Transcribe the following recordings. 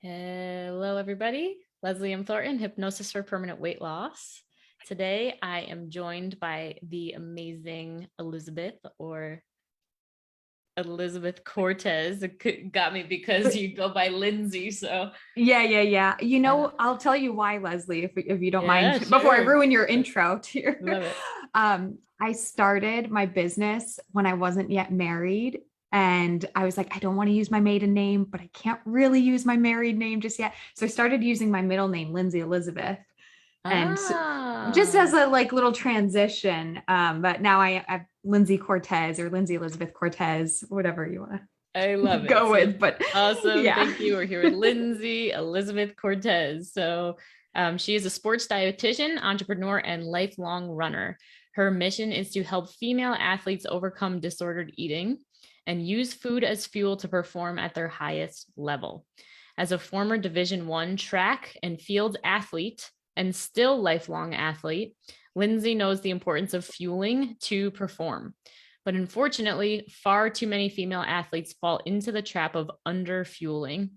Hello, everybody. Leslie M. Thornton, Hypnosis for Permanent Weight Loss. Today, I am joined by the amazing Elizabeth Cortes. It got me because you go by Lindsey. So Yeah. I'll tell you why, Leslie, if you don't yeah, mind, before I sure. ruin your intro to your, Love it. I started my business when I wasn't yet married. And I was like, I don't want to use my maiden name, but I can't really use my married name just yet. So I started using my middle name, Lindsey Elizabeth. And just Ah, as a little transition, but now I Lindsey Cortes or Lindsey Elizabeth Cortes, whatever you want I to love it. go So with. But awesome. yeah. Thank you. We're here with Lindsey Elizabeth Cortes. So she is a sports dietitian, entrepreneur, and lifelong runner. Her mission is to help female athletes overcome disordered eating and use food as fuel to perform at their highest level. As a former Division I track and field athlete and still lifelong athlete, Lindsey knows the importance of fueling to perform. But unfortunately, far too many female athletes fall into the trap of underfueling,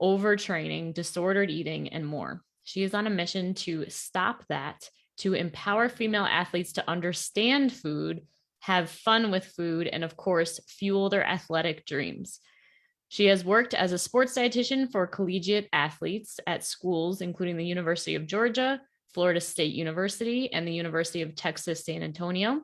overtraining, disordered eating, and more. She is on a mission to stop that, to empower female athletes to understand food, have fun with food, and of course, fuel their athletic dreams. She has worked as a sports dietitian for collegiate athletes at schools, including the University of Georgia, Florida State University, and the University of Texas, San Antonio.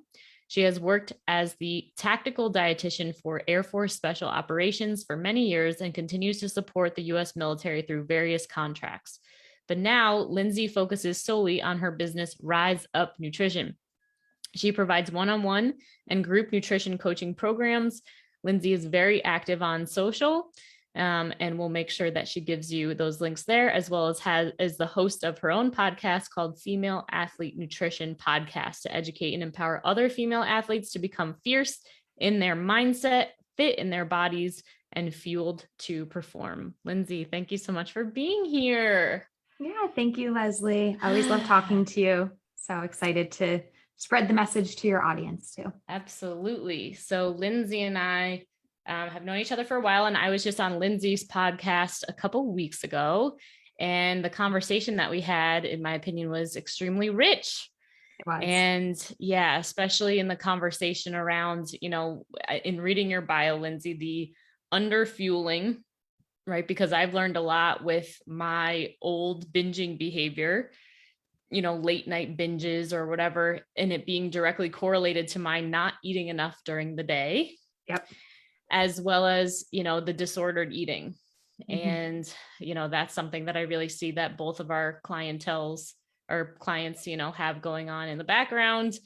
She has worked as the tactical dietitian for Air Force Special Operations for many years and continues to support the U.S. military through various contracts. But now, Lindsey focuses solely on her business, Rise Up Nutrition. She provides one-on-one and group nutrition coaching programs. Lindsey is very active on social, and we'll make sure that she gives you those links there, as well as the host of her own podcast called Female Athlete Nutrition Podcast to educate and empower other female athletes to become fierce in their mindset, fit in their bodies, and fueled to perform. Lindsey, thank you so much for being here. Yeah, thank you, Leslie. I always love talking to you. So excited to spread the message to your audience too. Absolutely. So Lindsey and I have known each other for a while, and I was just on Lindsey's podcast a couple weeks ago, and the conversation that we had, in my opinion, was extremely rich. It was. And yeah, especially in the conversation around, in reading your bio, Lindsey, the underfueling, right? Because I've learned a lot with my old binging behavior, late night binges or whatever, and it being directly correlated to my not eating enough during the day, Yep. as well as, the disordered eating. Mm-hmm. And, that's something that I really see that both of our clients, have going on in the background.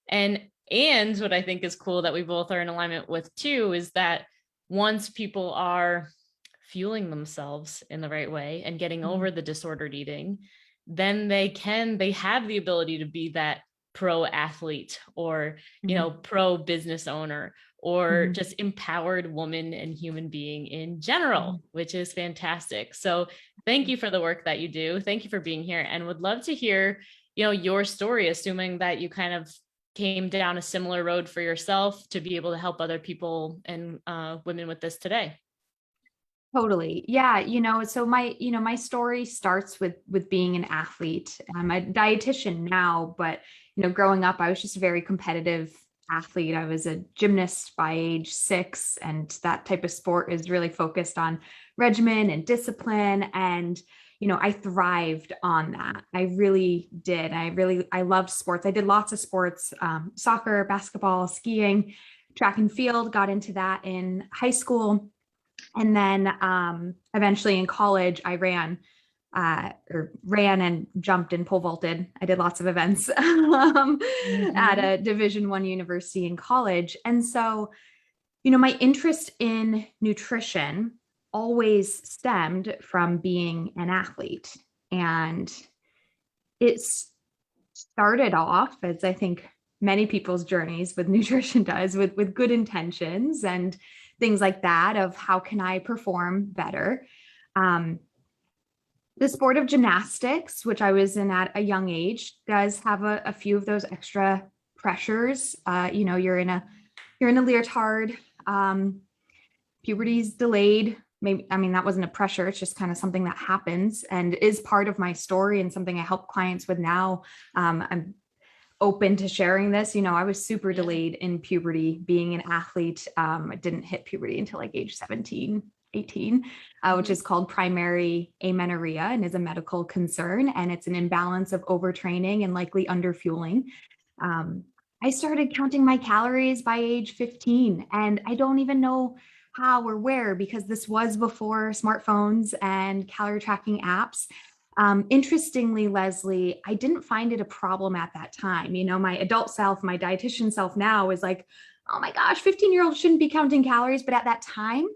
And what I think is cool that we both are in alignment with too, is that once people are fueling themselves in the right way and getting over the disordered eating, then they have the ability to be that pro athlete or, pro business owner or just empowered woman and human being in general, which is fantastic. So thank you for the work that you do. Thank you for being here, and would love to hear, your story, assuming that you kind of came down a similar road for yourself to be able to help other people and women with this today. Totally. Yeah. So my story starts with being an athlete. I'm a dietitian now, but, growing up, I was just a very competitive athlete. I was a gymnast by age 6, and that type of sport is really focused on regimen and discipline. And, I thrived on that. I really did. I loved sports. I did lots of sports, soccer, basketball, skiing, track and field, got into that in high school. And then eventually in college, I ran and jumped and pole vaulted. I did lots of events at a Division I university in college. And so, my interest in nutrition always stemmed from being an athlete. And it started off, as I think many people's journeys with nutrition does, with good intentions and things like that, of how can I perform better. The sport of gymnastics, which I was in at a young age, does have a few of those extra pressures. You're in a leotard, puberty's delayed, maybe, I mean, that wasn't a pressure. It's just kind of something that happens and is part of my story and something I help clients with now. I'm open to sharing this. I was super delayed in puberty, being an athlete. I didn't hit puberty until like age 17, 18, which is called primary amenorrhea and is a medical concern. And it's an imbalance of overtraining and likely underfueling. I started counting my calories by age 15, and I don't even know how or where, because this was before smartphones and calorie tracking apps. Interestingly, Leslie, I didn't find it a problem at that time. My adult self, my dietitian self now is like, oh my gosh, 15-year-olds shouldn't be counting calories. But at that time,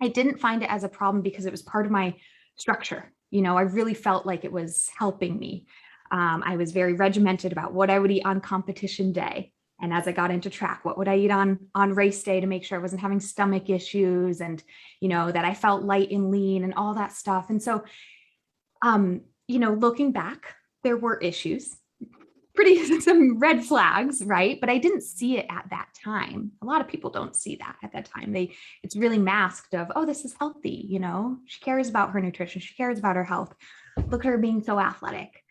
I didn't find it as a problem because it was part of my structure. I really felt like it was helping me. I was very regimented about what I would eat on competition day. And as I got into track, what would I eat on race day to make sure I wasn't having stomach issues and, that I felt light and lean and all that stuff. And so, looking back, there were issues, some red flags, right? But I didn't see it at that time. A lot of people don't see that at that time. It's really masked of, oh, this is healthy. She cares about her nutrition. She cares about her health. Look at her being so athletic.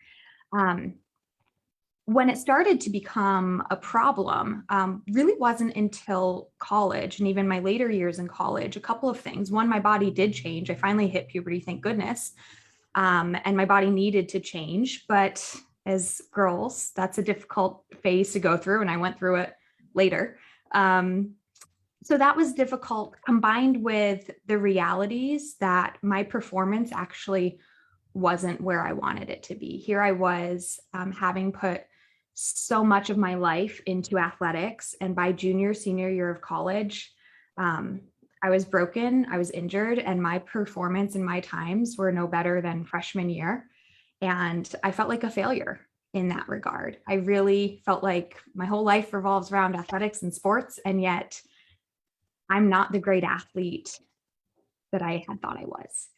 When it started to become a problem, really wasn't until college and even my later years in college. A couple of things. One, my body did change. I finally hit puberty, thank goodness. And my body needed to change. But as girls, that's a difficult phase to go through. And I went through it later. So that was difficult, combined with the realities that my performance actually wasn't where I wanted it to be. Here I was, having put so much of my life into athletics. And by senior year of college, I was broken, I was injured, and my performance and my times were no better than freshman year. And I felt like a failure in that regard. I really felt like my whole life revolves around athletics and sports, and yet I'm not the great athlete that I had thought I was.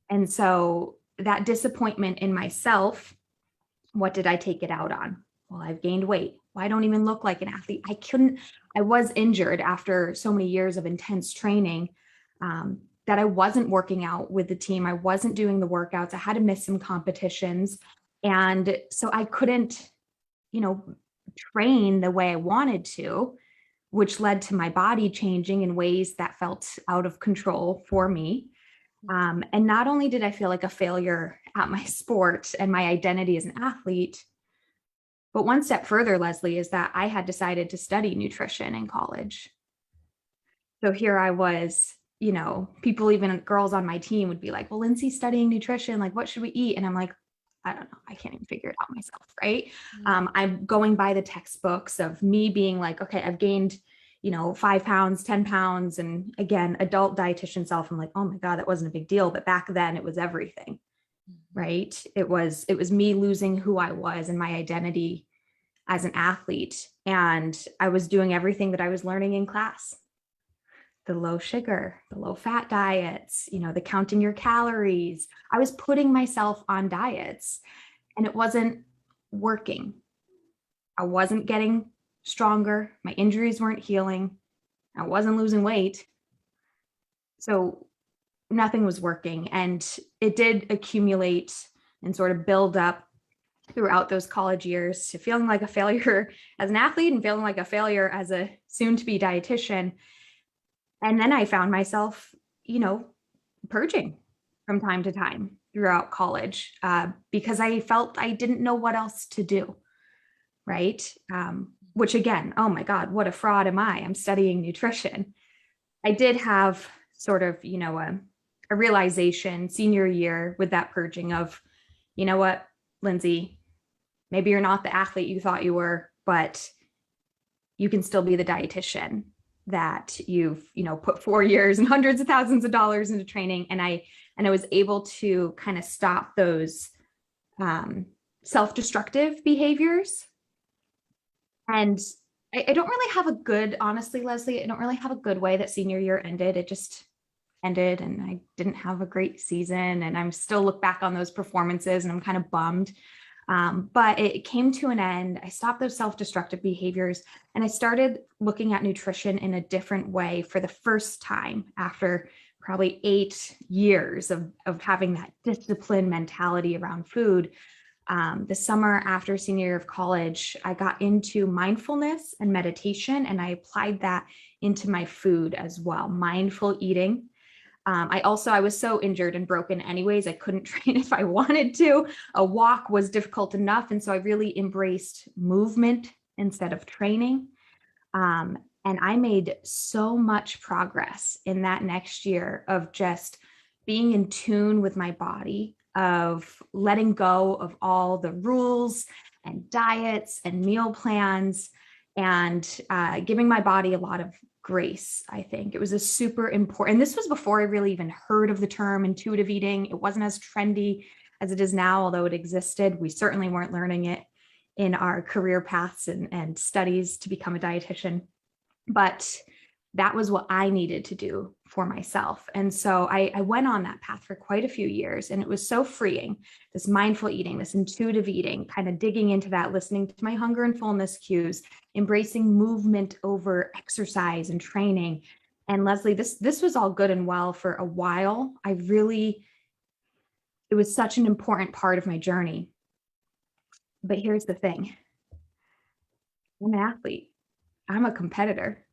And so that disappointment in myself, what did I take it out on? Well, I've gained weight. Well, I don't even look like an athlete. I was injured after so many years of intense training, that I wasn't working out with the team. I wasn't doing the workouts. I had to miss some competitions. And so I couldn't, train the way I wanted to, which led to my body changing in ways that felt out of control for me. And not only did I feel like a failure at my sport and my identity as an athlete, but one step further, Leslie, is that I had decided to study nutrition in college. So here I was, people, even girls on my team would be like, well, Lindsey's studying nutrition. Like, what should we eat? And I'm like, I don't know. I can't even figure it out myself. Right. I'm going by the textbooks of me being like, okay, I've gained, 5 pounds, 10 pounds. And again, adult dietitian self, I'm like, oh my God, that wasn't a big deal. But back then it was everything. Right. It was me losing who I was and my identity as an athlete. And I was doing everything that I was learning in class. The low sugar, the low fat diets, the counting your calories. I was putting myself on diets and it wasn't working. I wasn't getting stronger. My injuries weren't healing. I wasn't losing weight. So nothing was working. And it did accumulate and sort of build up throughout those college years to feeling like a failure as an athlete and feeling like a failure as a soon-to-be dietitian. And then I found myself, purging from time to time throughout college, because I felt I didn't know what else to do. Right. Which again, oh my God, what a fraud am I? I'm studying nutrition. I did have sort of, a realization senior year with that purging of, you know what, Lindsey, maybe you're not the athlete you thought you were, but you can still be the dietitian that you've, put 4 years and hundreds of thousands of dollars into training. And I was able to kind of stop those self-destructive behaviors. And I don't really have a good, honestly, Leslie, I don't really have a good way that senior year ended. It just ended and I didn't have a great season. And I'm still look back on those performances and I'm kind of bummed. But it came to an end. I stopped those self-destructive behaviors and I started looking at nutrition in a different way for the first time after probably 8 years of having that disciplined mentality around food. The summer after senior year of college, I got into mindfulness and meditation, and I applied that into my food as well. Mindful eating. I was so injured and broken anyways, I couldn't train if I wanted to. A walk was difficult enough. And so I really embraced movement instead of training. And I made so much progress in that next year of just being in tune with my body, of letting go of all the rules and diets and meal plans, and giving my body a lot of grace. I think it was a super important, and this was before I really even heard of the term intuitive eating. It wasn't as trendy as it is now, although it existed. We certainly weren't learning it in our career paths and studies to become a dietitian. But that was what I needed to do for myself. And so I went on that path for quite a few years, and it was so freeing. This mindful eating, this intuitive eating, kind of digging into that, listening to my hunger and fullness cues, embracing movement over exercise and training. And Leslie, this was all good and well for a while. It was such an important part of my journey. But here's the thing. I'm an athlete. I'm a competitor.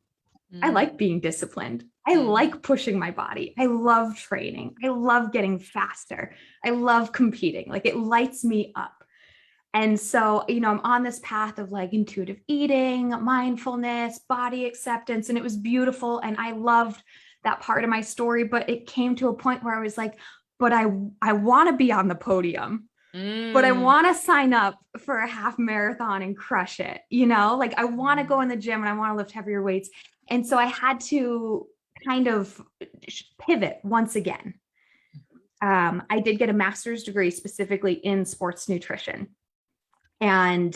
I like being disciplined. I like pushing my body. I love training. I love getting faster. I love competing. Like, it lights me up. And so, I'm on this path of like intuitive eating, mindfulness, body acceptance, and it was beautiful. And I loved that part of my story, but it came to a point where I was like, but I want to be on the podium. But I want to sign up for a half marathon and crush it. Like, I want to go in the gym and I want to lift heavier weights. And so I had to kind of pivot once again. I did get a master's degree specifically in sports nutrition. And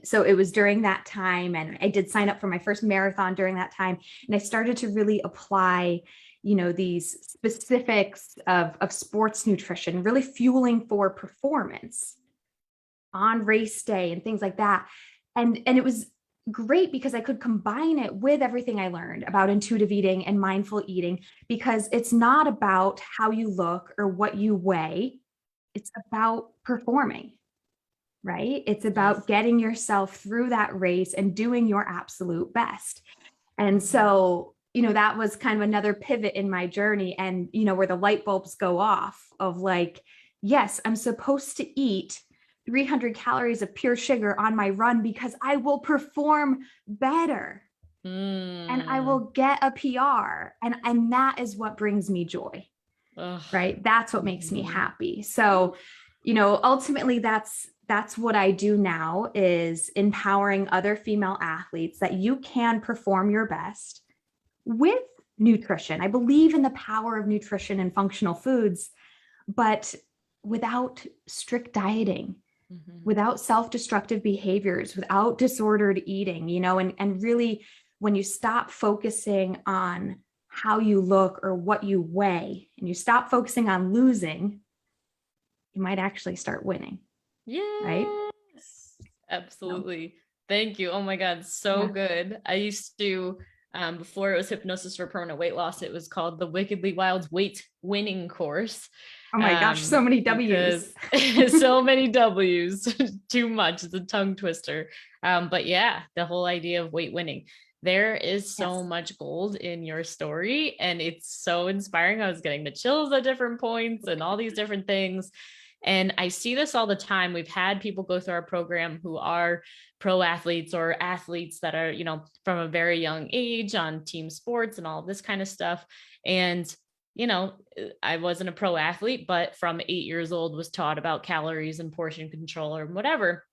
so it was during that time, and I did sign up for my first marathon during that time. And I started to really apply, these specifics of sports nutrition, really fueling for performance on race day and things like that. And it was great because I could combine it with everything I learned about intuitive eating and mindful eating, because it's not about how you look or what you weigh. It's about performing, right? It's about getting yourself through that race and doing your absolute best. And so, that was kind of another pivot in my journey, and, where the light bulbs go off of like, yes, I'm supposed to eat 300 calories of pure sugar on my run because I will perform better and I will get a PR. And that is what brings me joy, right? That's what makes me happy. So, ultimately that's what I do now, is empowering other female athletes that you can perform your best with nutrition. I believe in the power of nutrition and functional foods, but without strict dieting, without self-destructive behaviors, without disordered eating, and really, when you stop focusing on how you look or what you weigh, and you stop focusing on losing, you might actually start winning. Yeah. Right? Absolutely. Thank you. Oh my God. So good. I used to, before it was Hypnosis for Permanent Weight Loss, it was called the Wickedly Wild Weight Winning course. Oh my gosh, so many W's. So many W's, too much. It's a tongue twister. But yeah, the whole idea of weight winning. There is so much gold in your story, and it's so inspiring. I was getting the chills at different points and all these different things. And I see this all the time. We've had people go through our program who are pro athletes or athletes that are, from a very young age on team sports and all this kind of stuff. And I wasn't a pro athlete, but from 8 years old was taught about calories and portion control or whatever.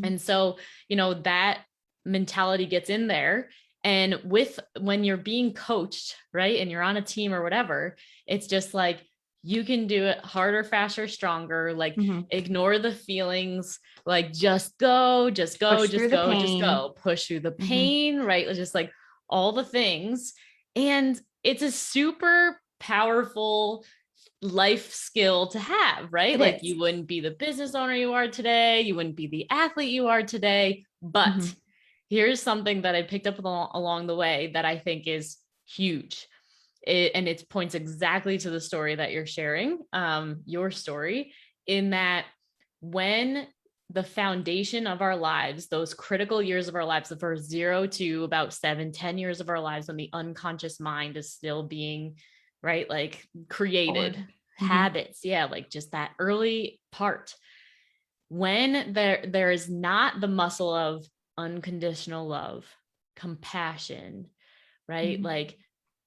And so, that mentality gets in there. And when you're being coached, right, and you're on a team or whatever, it's just like, you can do it harder, faster, stronger, like ignore the feelings, like just go, just go, just go, just go, push through the pain, right? Just like all the things. And it's a super powerful life skill to have, right? Like you wouldn't be the business owner you are today. You wouldn't be the athlete you are today. But here's something that I picked up along the way that I think is huge, and it points exactly to the story that you're sharing, your story, in that when the foundation of our lives, those critical years of our lives, the first 0 to about 7, 10 years of our lives, when the unconscious mind is still being, right, like created habits. Yeah. Like just that early part, when there is not the muscle of unconditional love, compassion, right? Like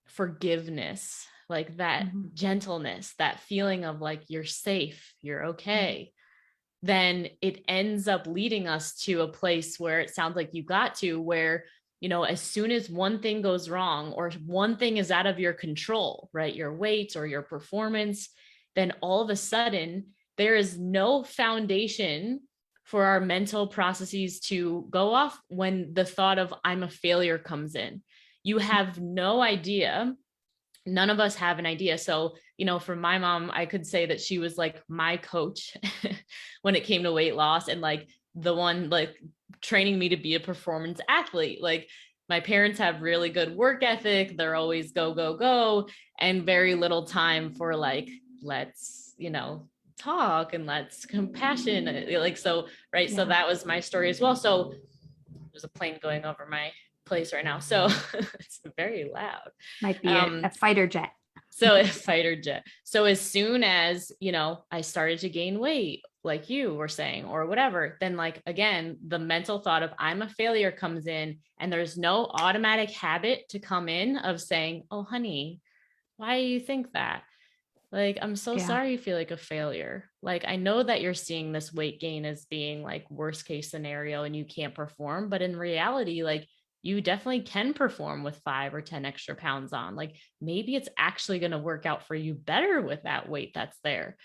forgiveness, like that gentleness, that feeling of like, you're safe, you're okay, then it ends up leading us to a place where it sounds like you got to, where, you know, as soon as one thing goes wrong or one thing is out of your control, right, your weight or your performance, then all of a sudden there is no foundation for our mental processes to go off when the thought of I'm a failure comes in. You have no idea. None of us have an idea. So, you know, for my mom, I could say that she was like my coach when it came to weight loss, and like the one like training me to be a performance athlete. Like my parents have really good work ethic. They're always go, go, go, and very little time for like, let's, you know, talk and let's compassion. Like, so, right. Yeah. So that was my story as well. So there's a plane going over my place right now. So it's very loud. Might be a fighter jet. So a fighter jet. So as soon as, you know, I started to gain weight, like you were saying, or whatever, then like, again, the mental thought of I'm a failure comes in, and there's no automatic habit to come in of saying, oh, honey, why do you think that? Like, I'm so sorry you feel like a failure. Like, I know that you're seeing this weight gain as being like worst case scenario and you can't perform, but in reality, like you definitely can perform with 5 or 10 extra pounds on. Like maybe it's actually going to work out for you better with that weight that's there.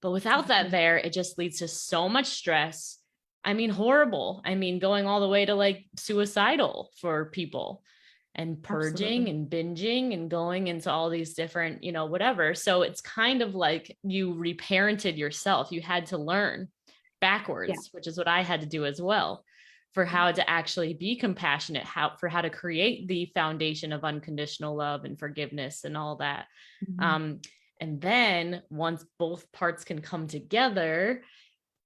But without that there, it just leads to so much stress. I mean, horrible. I mean, going all the way to like suicidal for people, and purging and binging and going into all these different, you know, whatever. So it's kind of like you reparented yourself. You had to learn backwards, which is what I had to do as well, for how to actually be compassionate, how to create the foundation of unconditional love and forgiveness and all that. And then once both parts can come together,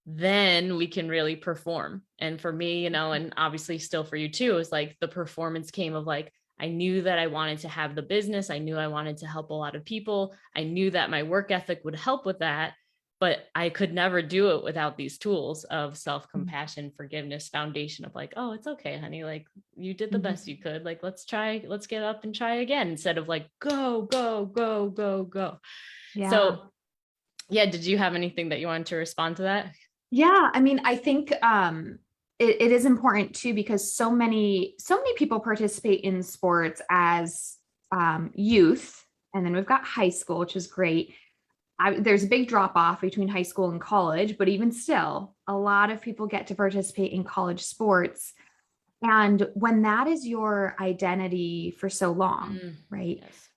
then we can really perform. And for me, you know, and obviously still for you too, it was like the performance came of like, I knew that I wanted to have the business. I knew I wanted to help a lot of people. I knew that my work ethic would help with that, but I could never do it without these tools of self-compassion, forgiveness, foundation of like, oh, it's okay, honey. Like you did the best you could. Like, let's get up and try again, instead of like, go, go, go, go, go. Yeah. So yeah. Did you have anything that you wanted to respond to that? Yeah. I mean, I think, it is important too, because so many people participate in sports as youth, and then we've got high school, which is great. There's a big drop off between high school and college, but even still, a lot of people get to participate in college sports. And when that is your identity for so long, right? Yes.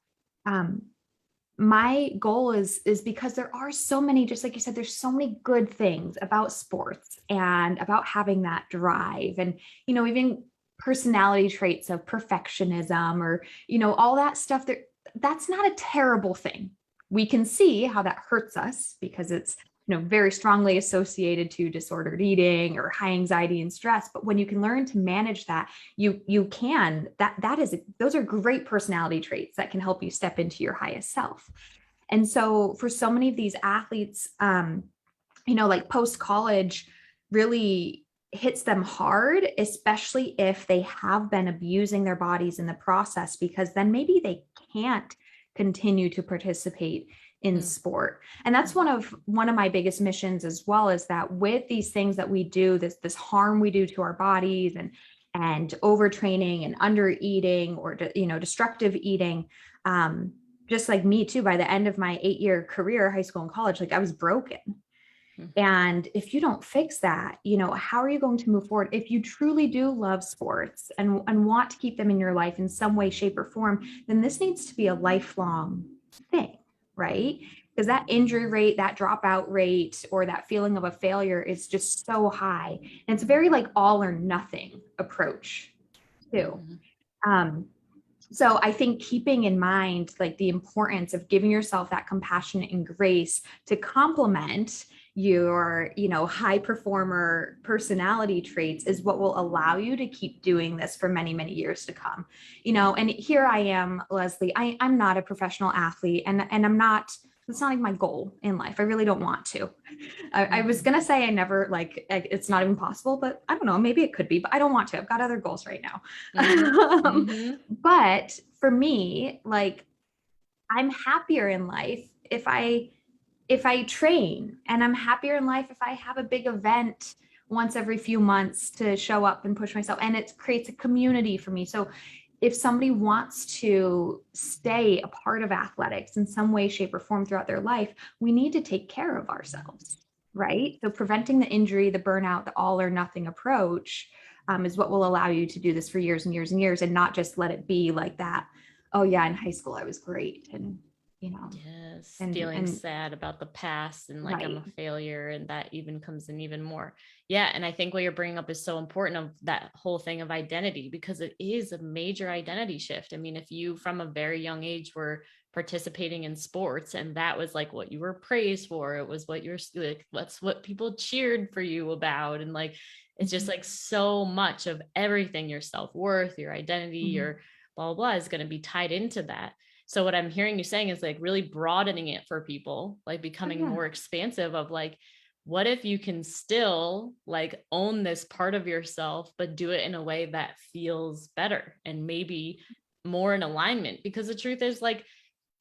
My goal is because there are so many, just like you said, there's so many good things about sports and about having that drive, and, you know, even personality traits of perfectionism, or, you know, all that stuff that's not a terrible thing. We can see how that hurts us because it's, you know, very strongly associated to disordered eating or high anxiety and stress. But when you can learn to manage that, those are great personality traits that can help you step into your highest self. And so for so many of these athletes, you know, like post-college really hits them hard, especially if they have been abusing their bodies in the process, because then maybe they can't continue to participate in sport. And that's one of my biggest missions as well, is that with these things that we do, this harm we do to our bodies, and overtraining and under eating, or, you know, destructive eating, just like me too, by the end of my 8-year career, high school and college, like I was broken. And if you don't fix that, you know, how are you going to move forward? If you truly do love sports and want to keep them in your life in some way, shape, or form, then this needs to be a lifelong thing, right? Because that injury rate, that dropout rate, or that feeling of a failure is just so high. And it's very like all or nothing approach too. So I think keeping in mind like the importance of giving yourself that compassion and grace to complement your, high performer personality traits is what will allow you to keep doing this for many, many years to come. And here I am, Leslie, I'm not a professional athlete, and I'm not, it's not like my goal in life. I really don't want to. I was going to say I never, like, it's not even possible, but I don't know, maybe it could be, but I don't want to. I've got other goals right now. But for me, like, I'm happier in life if I train, and I'm happier in life if I have a big event once every few months to show up and push myself, and it creates a community for me. So if somebody wants to stay a part of athletics in some way, shape, or form throughout their life, we need to take care of ourselves, right? So preventing the injury, the burnout, the all or nothing approach is what will allow you to do this for years and years and years, and not just let it be like that. Oh yeah, in high school I was great, and Yes, and feeling sad about the past and like I'm a failure, and that even comes in even more. Yeah, and I think what you're bringing up is so important, of that whole thing of identity, because it is a major identity shift. I mean, if you from a very young age were participating in sports and that was like what you were praised for, it was what you're like, that's what people cheered for you about, and like it's just like so much of everything, your self-worth, your identity, your blah blah blah is going to be tied into that. So what I'm hearing you saying is like really broadening it for people, like becoming more expansive of like, what if you can still like own this part of yourself, but do it in a way that feels better and maybe more in alignment? Because the truth is, like,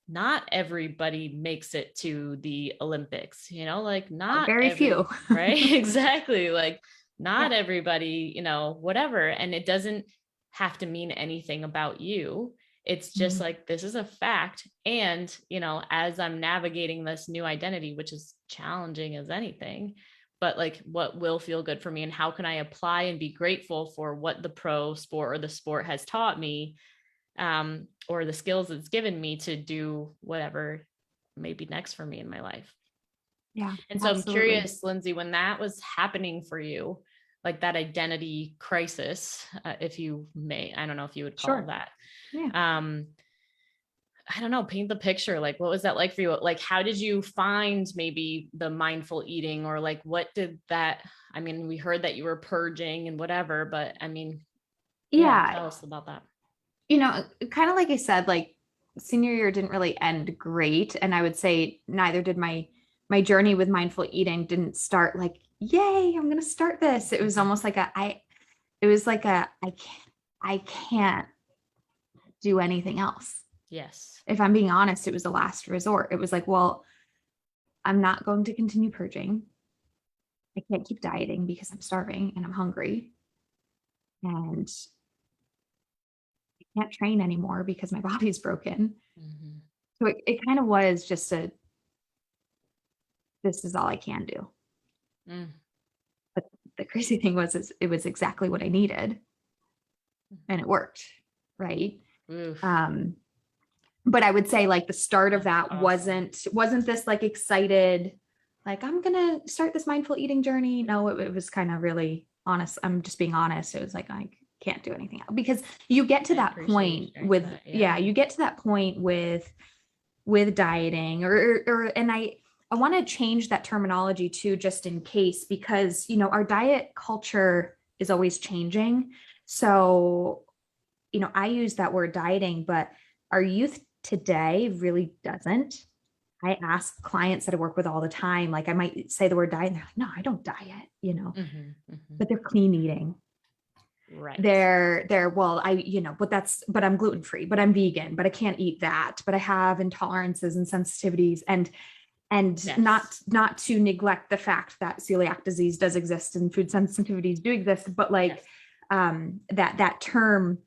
not everybody makes it to the Olympics, like not very few. Right? Exactly. Like not everybody, whatever. And it doesn't have to mean anything about you. It's just like, this is a fact. And, as I'm navigating this new identity, which is challenging as anything, but like, what will feel good for me, and how can I apply and be grateful for what the pro sport or the sport has taught me, or the skills it's given me to do whatever may be next for me in my life. Yeah. And so I'm curious, Lindsey, when that was happening for you, like that identity crisis, if you may, I don't know if you would call it that. I don't know, paint the picture. Like, what was that like for you? Like, how did you find maybe the mindful eating, or like, what did that, I mean, we heard that you were purging and whatever, but I mean, tell us about that. Kind of like I said, like senior year didn't really end great. And I would say neither did my journey with mindful eating. Didn't start like, yay, I'm going to start this. It was almost like I can't do anything else. Yes. If I'm being honest, it was the last resort. It was like, well, I'm not going to continue purging. I can't keep dieting because I'm starving and I'm hungry. And I can't train anymore because my body's broken. So it kind of was just this is all I can do. But the crazy thing was, it was exactly what I needed, and it worked. Right. But I would say like the start of that wasn't this like excited, like I'm going to start this mindful eating journey. No, it was kind of really honest. I'm just being honest. It was like, I can't do anything else, because you get to that point with, you get to that point with dieting and I want to change that terminology too, just in case, because, our diet culture is always changing. So, I use that word dieting, but our youth today really doesn't. I ask clients that I work with all the time, like I might say the word diet and they're like, no, I don't diet, but they're clean eating. Right. They're, well, but I'm gluten-free, but I'm vegan, but I can't eat that, but I have intolerances and sensitivities, and not to neglect the fact that celiac disease does exist and food sensitivities do exist, but like, that term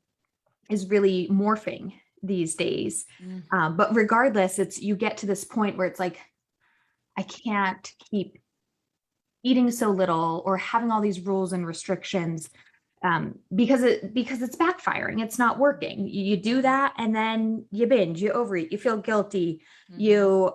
is really morphing these days. But regardless, you get to this point where it's like, I can't keep eating so little or having all these rules and restrictions, because it's backfiring. It's not working. You do that, and then you binge, you overeat, you feel guilty, you're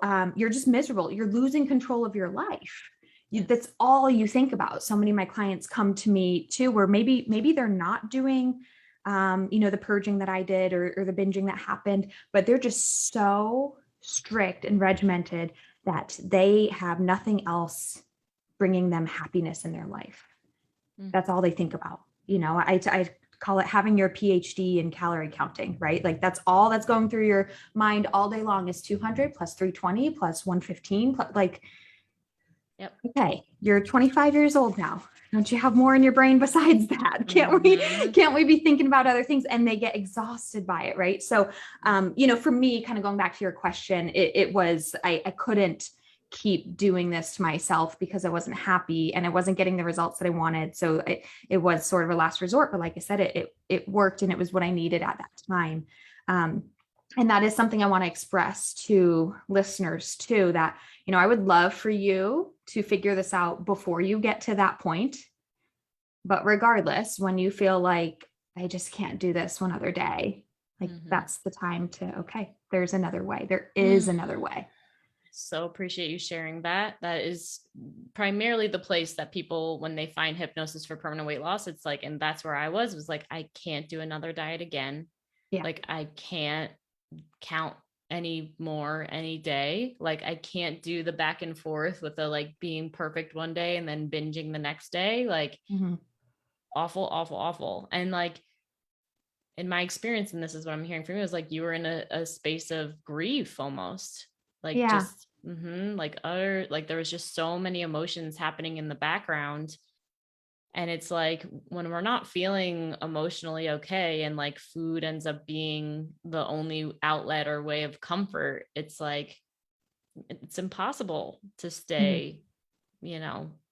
just miserable. You're losing control of your life. That's all you think about. So many of my clients come to me too, where maybe they're not doing the purging that I did or the binging that happened, but they're just so strict and regimented that they have nothing else bringing them happiness in their life. That's all they think about. I call it having your PhD in calorie counting, right? Like that's all that's going through your mind all day long is 200 plus 320 plus 115 plus, like, Yep. Okay, you're 25 years old now. Don't you have more in your brain besides that? Can't we be thinking about other things? And they get exhausted by it, right? So, for me, kind of going back to your question, it was I couldn't keep doing this to myself because I wasn't happy and I wasn't getting the results that I wanted. So it was sort of a last resort, but like I said, it worked and it was what I needed at that time. And that is something I want to express to listeners too, that, I would love for you to figure this out before you get to that point. But regardless, when you feel like I just can't do this one other day, like that's the time to, okay, there's another way. There is another way. So appreciate you sharing that. That is primarily the place that people, when they find hypnosis for permanent weight loss, it's like, and that's where I was like, I can't do another diet again. Yeah. Like I can't count anymore any day. Like I can't do the back and forth with the like being perfect one day and then binging the next day. Like awful. And like in my experience, and this is what I'm hearing from you, is like you were in a space of grief almost. Like just like there was just so many emotions happening in the background. And it's like when we're not feeling emotionally okay and like food ends up being the only outlet or way of comfort, it's like it's impossible to stay,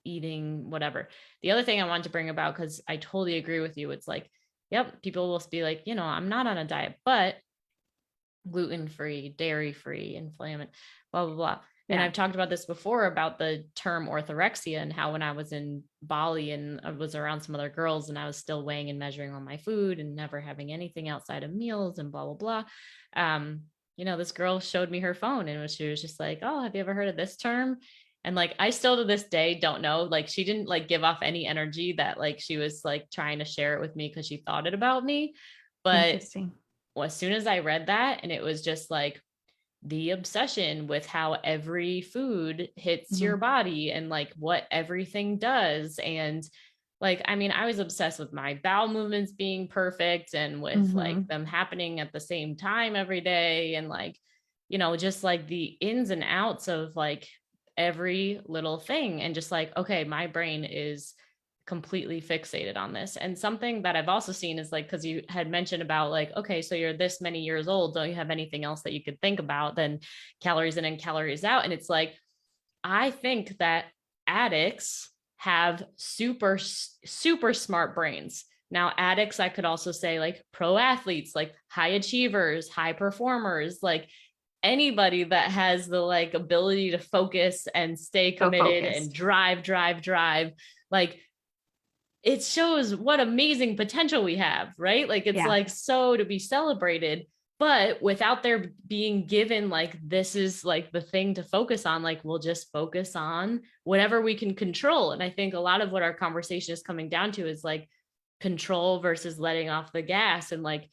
eating whatever. The other thing I wanted to bring about, because I totally agree with you, it's like, yep, people will be like, I'm not on a diet, but gluten-free, dairy-free, inflammatory, blah, blah, blah. And I've talked about this before about the term orthorexia and how when I was in Bali and I was around some other girls and I was still weighing and measuring all my food and never having anything outside of meals and blah, blah, blah. This girl showed me her phone and she was just like, oh, have you ever heard of this term? And like, I still to this day don't know, like she didn't like give off any energy that like she was like trying to share it with me because she thought it about me. But as soon as I read that, and it was just like the obsession with how every food hits your body and like what everything does. And like, I mean, I was obsessed with my bowel movements being perfect and with like them happening at the same time every day. And like, just like the ins and outs of like every little thing. And just like, okay, my brain is completely fixated on this. And something that I've also seen is like, because you had mentioned about like, okay, so you're this many years old, don't you have anything else that you could think about than calories in and calories out? And it's like, I think that addicts have super smart brains. Now, addicts, I could also say like pro athletes, like high achievers, high performers, like anybody that has the like ability to focus and stay committed and drive, like it shows what amazing potential we have, right? Like it's like so to be celebrated, but without there being given like, this is like the thing to focus on, like we'll just focus on whatever we can control. And I think a lot of what our conversation is coming down to is like control versus letting off the gas and like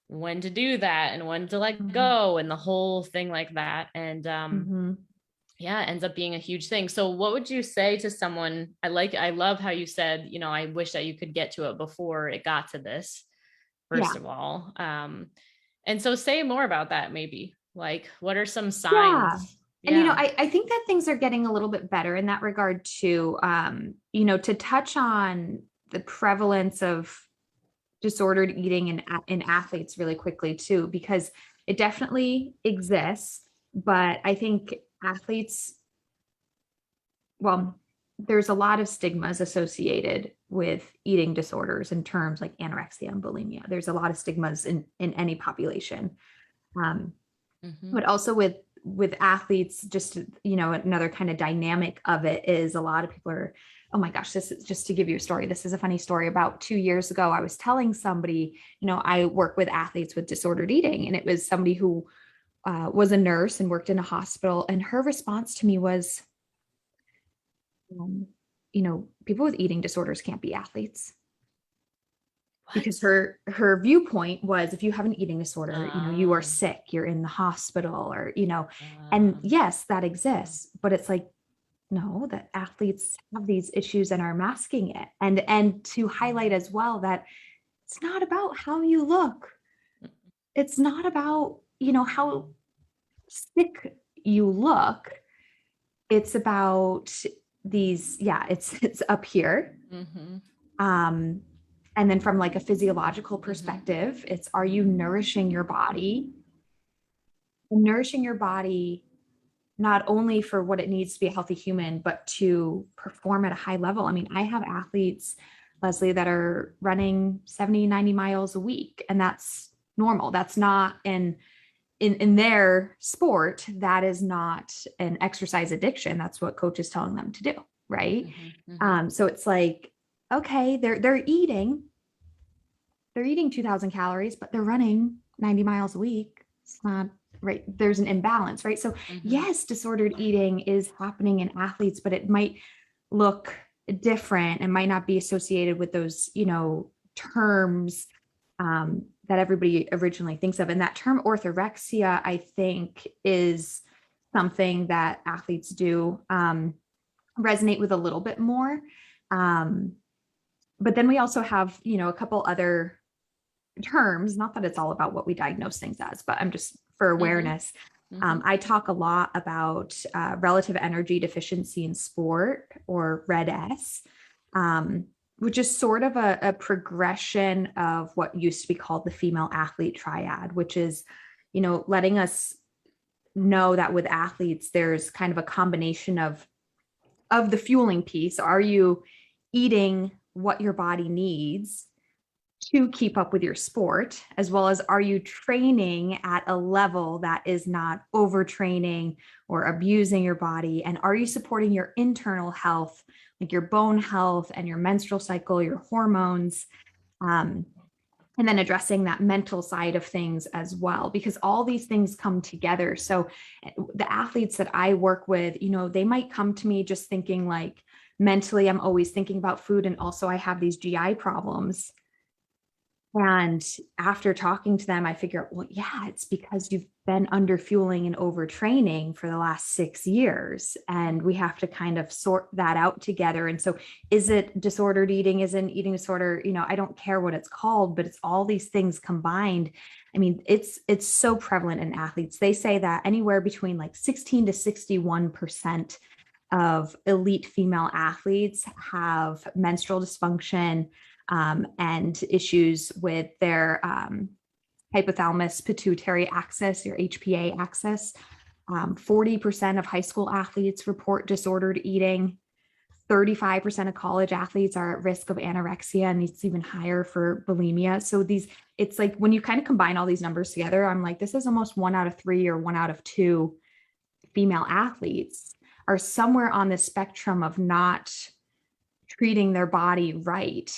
when to do that and when to let go and the whole thing like that. And it ends up being a huge thing. So what would you say to someone? I love how you said, I wish that you could get to it before it got to this, first of all. And so say more about that, maybe like, what are some signs? And, I think that things are getting a little bit better in that regard too. To touch on the prevalence of disordered eating in athletes really quickly too, because it definitely exists, but I think athletes, there's a lot of stigmas associated with eating disorders in terms like anorexia and bulimia. There's a lot of stigmas in any population. But also with athletes, just, another kind of dynamic of it is a lot of people are, oh my gosh, this is just to give you a story. This is a funny story. About 2 years ago, I was telling somebody, I work with athletes with disordered eating, and it was somebody who was a nurse and worked in a hospital. And her response to me was, people with eating disorders can't be athletes. What? because her viewpoint was, if you have an eating disorder, you are Um, sick, you're in the hospital, or and um, yes, that exists, but it's like, no, that athletes have these issues and are masking it. And to highlight as well that it's not about how you look. It's not about, how sick you look. It's about these, yeah, it's up here. mhm, Um, and then from like a physiological mhm, perspective, it's, are you nourishing your body? Nourishing your body not only for what it needs to be a healthy human, but to perform at a high level. I mean, I have athletes, Leslie, that are running 70, 90 miles a week, and that's normal. That's not in their sport, that is not an exercise addiction. That's what coach is telling them to do, right? mhm, mhm. So it's like, okay, they're eating 2,000 calories, but they're running 90 miles a week. It's not right. There's an imbalance, right? So, Mhm. yes, disordered eating is happening in athletes, but it might look different and might not be associated with those, terms that everybody originally thinks of. And that term orthorexia, I think, is something that athletes do resonate with a little bit more. Um, but then we also have, a couple other terms, not that it's all about what we diagnose things as, but I'm just for Mhm. awareness. Mhm. I talk a lot about relative energy deficiency in sport, or RED-S, um, which is sort of a progression of what used to be called the female athlete triad, which is, letting us know that with athletes, there's kind of a combination of the fueling piece. Are you eating what your body needs to keep up with your sport, as well as, are you training at a level that is not overtraining or abusing your body? And are you supporting your internal health, like your bone health and your menstrual cycle, your hormones? Um, and then addressing that mental side of things as well, because all these things come together. So the athletes that I work with, they might come to me just thinking like, mentally, I'm always thinking about food. And also I have these GI problems. And after talking to them, I figure out, well, yeah, it's because you've been underfueling and overtraining for the last 6 years. And we have to kind of sort that out together. And so, is it disordered eating? Is it an eating disorder? I don't care what it's called, but it's all these things combined. I mean, it's so prevalent in athletes. They say that anywhere between like 16 to 61% of elite female athletes have menstrual dysfunction, and issues with their hypothalamus pituitary axis, your HPA axis. 40% of high school athletes report disordered eating. 35% of college athletes are at risk of anorexia, and it's even higher for bulimia. So it's like when you kind of combine all these numbers together, I'm like, this is almost 1 out of 3 or 1 out of 2 female athletes are somewhere on the spectrum of not treating their body right.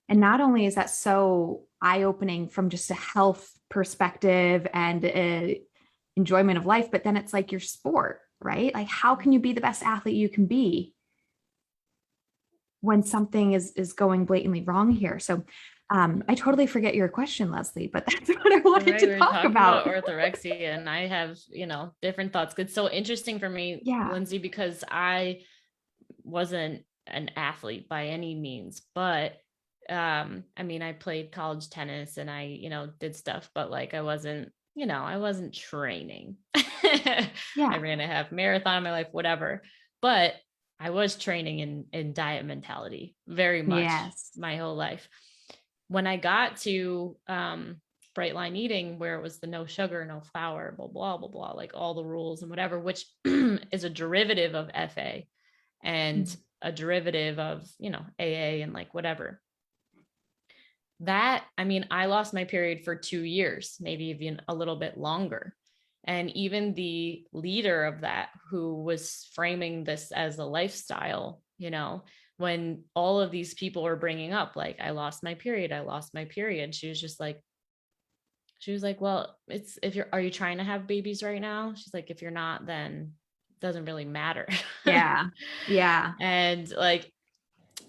And not only is that so eye-opening from just a health perspective and enjoyment of life, but then it's like your sport, right? Like, how can you be the best athlete you can be when something is going blatantly wrong here? So I totally forget your question, Leslie, but that's what I wanted Right, to we were talk talking about about. orthorexia, and I have, different thoughts. It's so interesting for me, Yeah. Lindsey, because I wasn't an athlete by any means, but I mean, I played college tennis and I, did stuff, but like I wasn't training. I Yeah. ran a half marathon in my life, whatever. But I was training in diet mentality very much Yes. my whole life. When I got to bright line eating, where it was the no sugar, no flour, blah, blah, blah, blah, like all the rules and whatever, which is a derivative of FA and Mm. a derivative of, AA and like whatever. That, I mean, I lost my period for 2 years, maybe even a little bit longer. And even the leader of that, who was framing this as a lifestyle, when all of these people were bringing up, like, I lost my period, I lost my period, she was like, well, are you trying to have babies right now? She's like, if you're not, then it doesn't really matter. Yeah. Yeah. And like,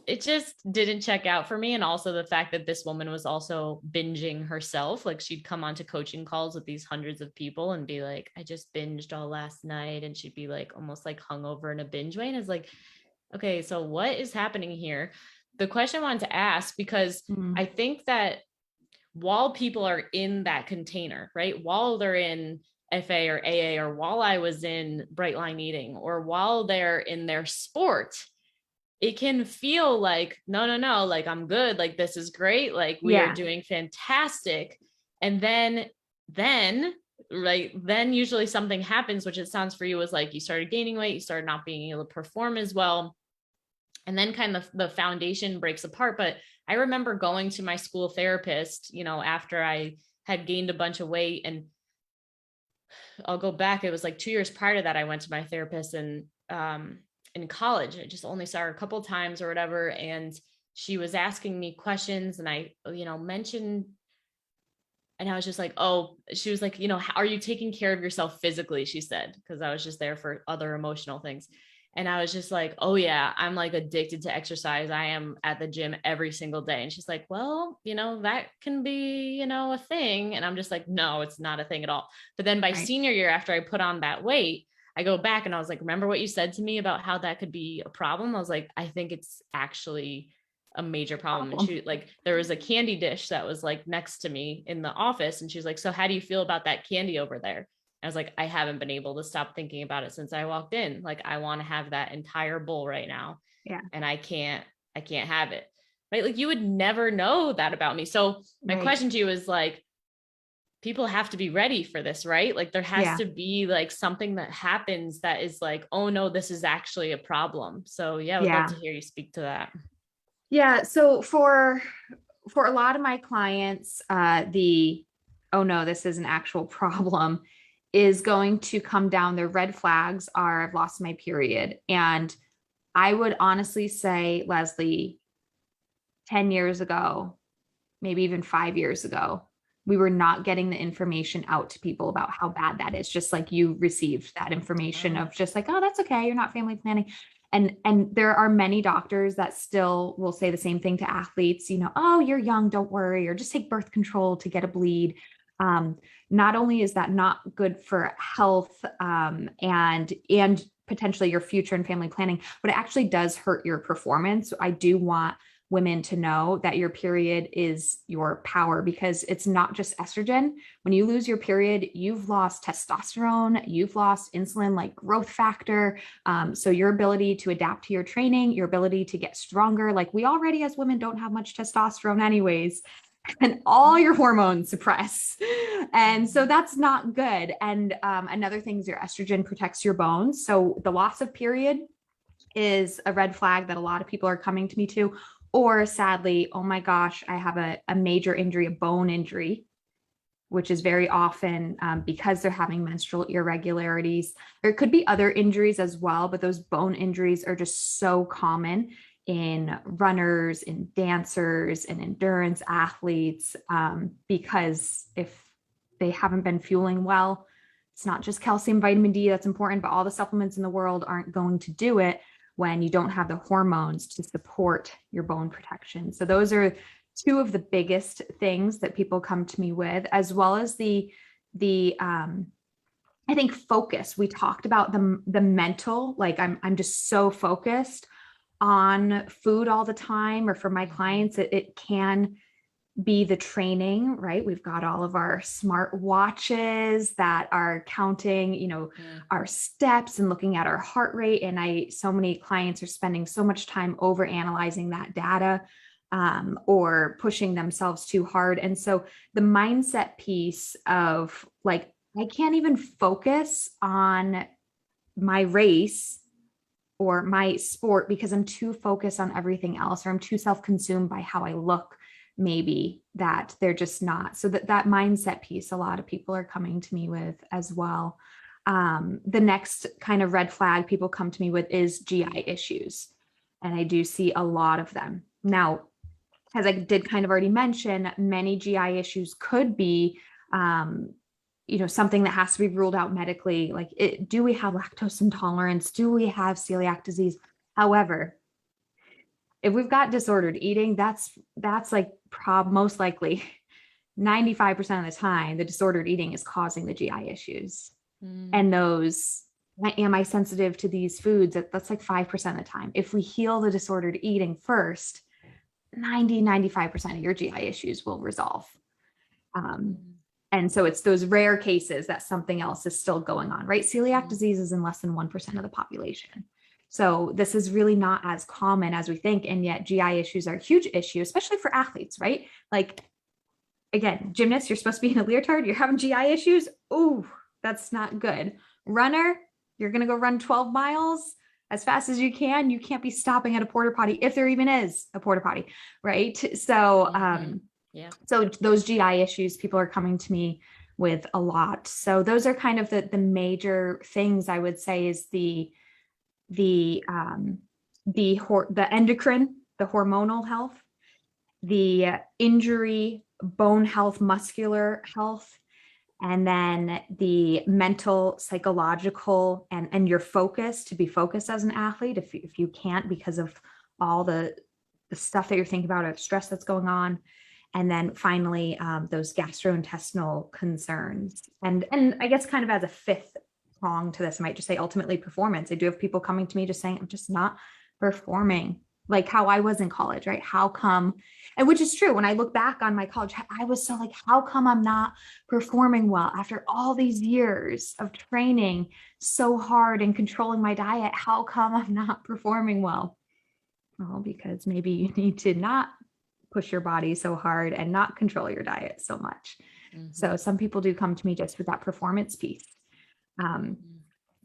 it just didn't check out for me. And also the fact that this woman was also binging herself. Like she'd come onto coaching calls with these hundreds of people and be like, I just binged all last night. And she'd be like almost like hungover in a binge way. And it's like, okay, so what is happening here? The question I wanted to ask, because I think that while people are in that container, right? While they're in FA or AA, or while I was in Bright Line Eating, or while they're in their sport, it can feel like, no, like I'm good. Like this is great. Like we are doing fantastic. And then, right, then usually something happens, which it sounds for you was like you started gaining weight, you started not being able to perform as well. And then kind of the foundation breaks apart. But I remember going to my school therapist, after I had gained a bunch of weight, and I'll go back. It was like 2 years prior to that. I went to my therapist and in college. I just only saw her a couple of times or whatever. And she was asking me questions, and I, mentioned, and I was just like, oh, she was like, are you taking care of yourself physically? She said, because I was just there for other emotional things. And I was just like, oh yeah, I'm like addicted to exercise. I am at the gym every single day. And she's like, well, that can be, a thing. And I'm just like, no, it's not a thing at all. But then by senior year, after I put on that weight, I go back and I was like, remember what you said to me about how that could be a problem? I was like, I think it's actually a major problem. And she, like, there was a candy dish that was like next to me in the office. And she's like, so how do you feel about that candy over there? I was like, I haven't been able to stop thinking about it since I walked in. Like, I want to have that entire bowl right now. Yeah. And I can't have it. Right. Like you would never know that about me. So my question to you is like, people have to be ready for this, right? Like there has to be like something that happens that is like, oh no, this is actually a problem. So yeah, I would love to hear you speak to that. Yeah. So for a lot of my clients, oh no, this is an actual problem is going to come down. Their red flags are, I've lost my period. And I would honestly say, Leslie, 10 years ago, maybe even 5 years ago, we were not getting the information out to people about how bad that is. Just like you received that information of just like, oh, that's okay, you're not family planning. And there are many doctors that still will say the same thing to athletes, oh, you're young, don't worry, or just take birth control to get a bleed. Not only is that not good for health, and potentially your future and family planning, but it actually does hurt your performance. I do want women to know that your period is your power, because it's not just estrogen. When you lose your period, you've lost testosterone, you've lost insulin like growth factor. So your ability to adapt to your training, your ability to get stronger, like we already as women don't have much testosterone anyways, and all your hormones suppress. And so that's not good. And another thing is your estrogen protects your bones. So the loss of period is a red flag that a lot of people are coming to me to. Or sadly, oh my gosh, I have a major injury, a bone injury, which is very often because they're having menstrual irregularities. There could be other injuries as well, but those bone injuries are just so common in runners, in dancers, and endurance athletes, because if they haven't been fueling well, it's not just calcium, vitamin D that's important, but all the supplements in the world aren't going to do it when you don't have the hormones to support your bone protection. So those are two of the biggest things that people come to me with, as well as the I think focus. We talked about the mental, like I'm just so focused on food all the time, or for my clients, it can be the training, right? We've got all of our smart watches that are counting, our steps and looking at our heart rate. And so many clients are spending so much time over analyzing that data, or pushing themselves too hard. And so the mindset piece of like, I can't even focus on my race or my sport because I'm too focused on everything else, or I'm too self-consumed by how I look, maybe, that they're just not. So that mindset piece, a lot of people are coming to me with as well. The next kind of red flag people come to me with is GI issues. And I do see a lot of them. Now, as I did kind of already mention, many GI issues could be, something that has to be ruled out medically. Like, do we have lactose intolerance? Do we have celiac disease? However, if we've got disordered eating, that's like most likely 95% of the time, the disordered eating is causing the GI issues. And those, am I sensitive to these foods? That's like 5% of the time. If we heal the disordered eating first, 95% of your GI issues will resolve. And so it's those rare cases that something else is still going on, right? Celiac disease is in less than 1% of the population. So this is really not as common as we think. And yet GI issues are a huge issue, especially for athletes, right? Like, again, gymnasts, you're supposed to be in a leotard, you're having GI issues. Oh, that's not good. Runner, you're going to go run 12 miles as fast as you can. You can't be stopping at a porta potty, if there even is a porta potty, right? So, so those GI issues, people are coming to me with a lot. So those are kind of the major things I would say is the endocrine, the hormonal health, the injury, bone health, muscular health, and then the mental, psychological, and your focus, to be focused as an athlete if you can't because of all the stuff that you're thinking about or stress that's going on. And then finally, those gastrointestinal concerns. And I guess kind of as a fifth prong to this, I might just say ultimately performance. I do have people coming to me just saying, I'm just not performing like how I was in college, right? How come? And which is true. When I look back on my college, I was so like, how come I'm not performing well after all these years of training so hard and controlling my diet? How come I'm not performing well? Well, because maybe you need to not push your body so hard and not control your diet so much. So some people do come to me just with that performance piece.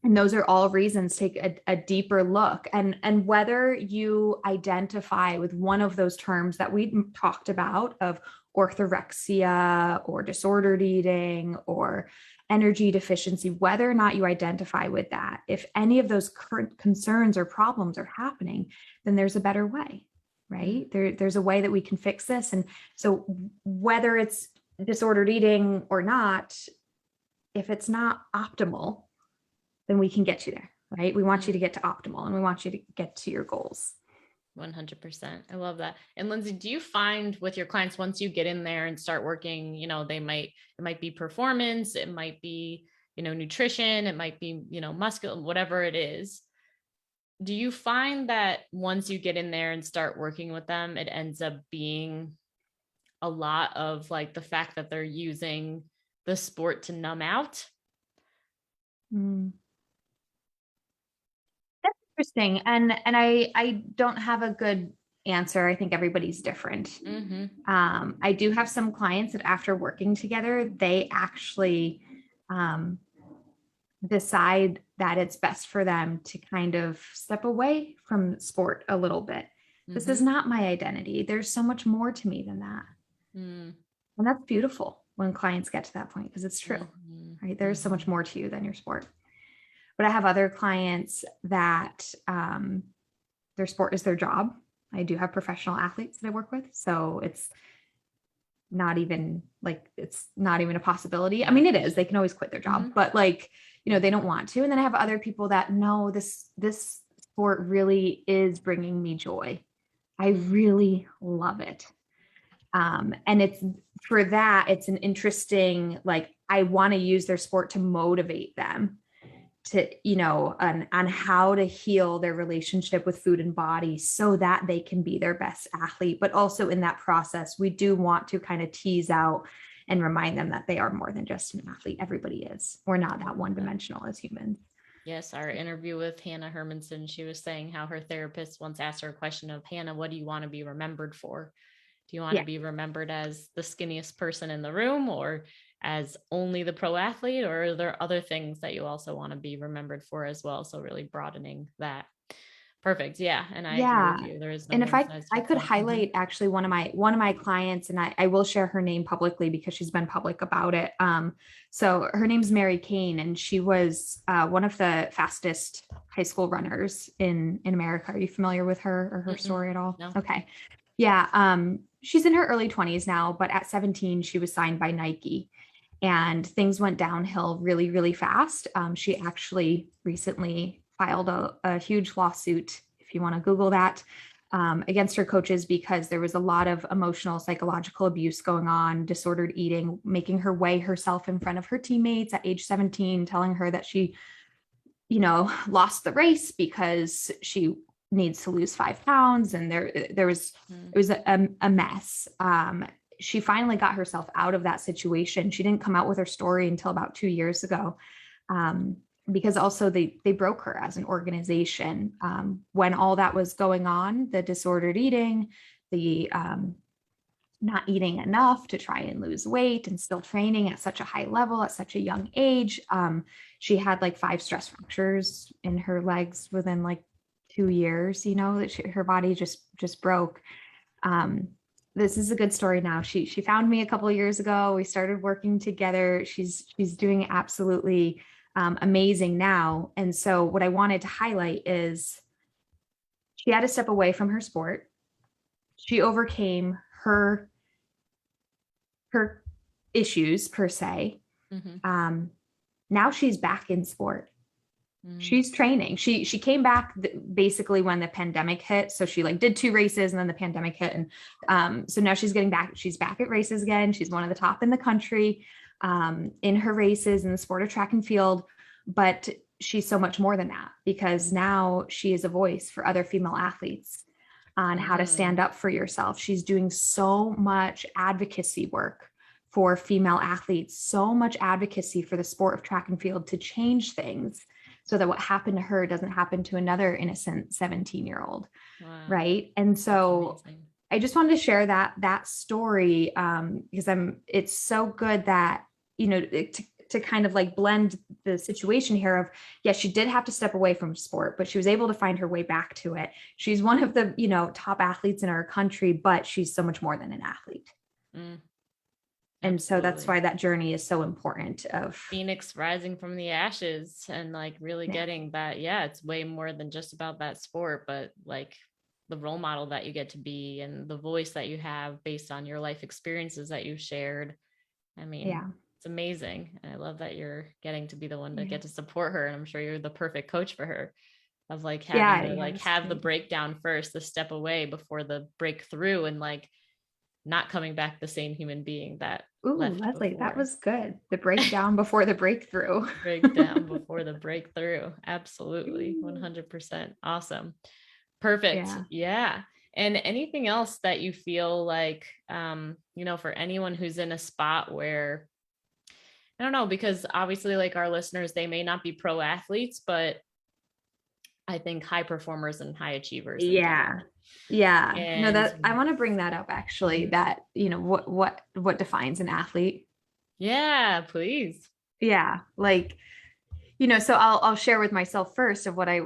And those are all reasons to take a deeper look. And whether you identify with one of those terms that we talked about of orthorexia or disordered eating or energy deficiency, whether or not you identify with that, if any of those current concerns or problems are happening, then there's a better way, right? There's a way that we can fix this. And so whether it's disordered eating or not, if it's not optimal, then we can get you there, right? We want you to get to optimal and we want you to get to your goals. 100%. I love that. And Lindsey, do you find with your clients, once you get in there and start working, it might be performance, it might be, nutrition, it might be, muscular, whatever it is. Do you find that once you get in there and start working with them, it ends up being a lot of like the fact that they're using the sport to numb out? Interesting. And I don't have a good answer. I think everybody's different. I do have some clients that after working together, they actually decide that it's best for them to kind of step away from sport a little bit. This is not my identity. There's so much more to me than that. And that's beautiful when clients get to that point, because it's true, right? There's so much more to you than your sport. But I have other clients that their sport is their job. I do have professional athletes that I work with. So it's not even a possibility. I mean, it is, they can always quit their job, but they don't want to. And then I have other people that know this sport really is bringing me joy. I really love it. And it's for that, it's an interesting, I want to use their sport to motivate them to, on how to heal their relationship with food and body so that they can be their best athlete. But also in that process, we do want to kind of tease out and remind them that they are more than just an athlete. Everybody is. We're not that one-dimensional as humans. Yes, our interview with Hannah Hermanson, she was saying how her therapist once asked her a question of, Hannah, what do you want to be remembered for? Do you want to be remembered as the skinniest person in the room or as only the pro athlete, or are there other things that you also want to be remembered for as well? So really broadening that. Perfect. Yeah. And I agree with you. There is no, and if I could highlight actually one of my clients, and I will share her name publicly because she's been public about it. So her name's Mary Kane, and she was one of the fastest high school runners in America. Are you familiar with her or her story at all? No. Okay. Yeah. She's in her early 20s now, but at 17, she was signed by Nike. And things went downhill really, really fast. She actually recently filed a huge lawsuit, if you want to Google that, against her coaches because there was a lot of emotional, psychological abuse going on, disordered eating, making her weigh herself in front of her teammates at age 17, telling her that she, lost the race because she needs to lose 5 pounds. And it was a mess. She finally got herself out of that situation. She didn't come out with her story until about 2 years ago. Because also they broke her as an organization. When all that was going on, the disordered eating, the not eating enough to try and lose weight and still training at such a high level at such a young age. She had like 5 stress fractures in her legs within like 2 years, that her body just broke. This is a good story now. She found me a couple of years ago. We started working together. She's doing absolutely amazing now. And so what I wanted to highlight is she had to step away from her sport. She overcame her issues per se. Now she's back in sport. She's training. She came back basically when the pandemic hit. So she like did 2 races and then the pandemic hit. And so now she's getting back. She's back at races again. She's one of the top in the country in her races in the sport of track and field. But she's so much more than that, because now she is a voice for other female athletes on how to stand up for yourself. She's doing so much advocacy work for female athletes, so much advocacy for the sport of track and field to change things so that what happened to her doesn't happen to another innocent 17-year-old. Wow. Right. And so I just wanted to share that story because it's so good that, to kind of like blend the situation here of, yes, she did have to step away from sport, but she was able to find her way back to it. She's one of the, top athletes in our country, but she's so much more than an athlete. And so that's why that journey is so important, of Phoenix rising from the ashes and like really getting that. Yeah, it's way more than just about that sport, but like the role model that you get to be and the voice that you have based on your life experiences that you've shared. I mean, it's amazing. And I love that you're getting to be the one to get to support her. And I'm sure you're the perfect coach for her, of like having to have the breakdown first, the step away before the breakthrough, and like not coming back the same human being that left Leslie, before. that was good. The breakdown before the breakthrough. Breakdown before the breakthrough. Absolutely. 100%. Awesome. Perfect. Yeah. And anything else that you feel like, for anyone who's in a spot where, I don't know, because obviously like our listeners, they may not be pro athletes, but I think high performers and high achievers. Yeah. No, that I want to bring that up actually, that, what defines an athlete. Yeah, please. Yeah. Like, so I'll share with myself first of what I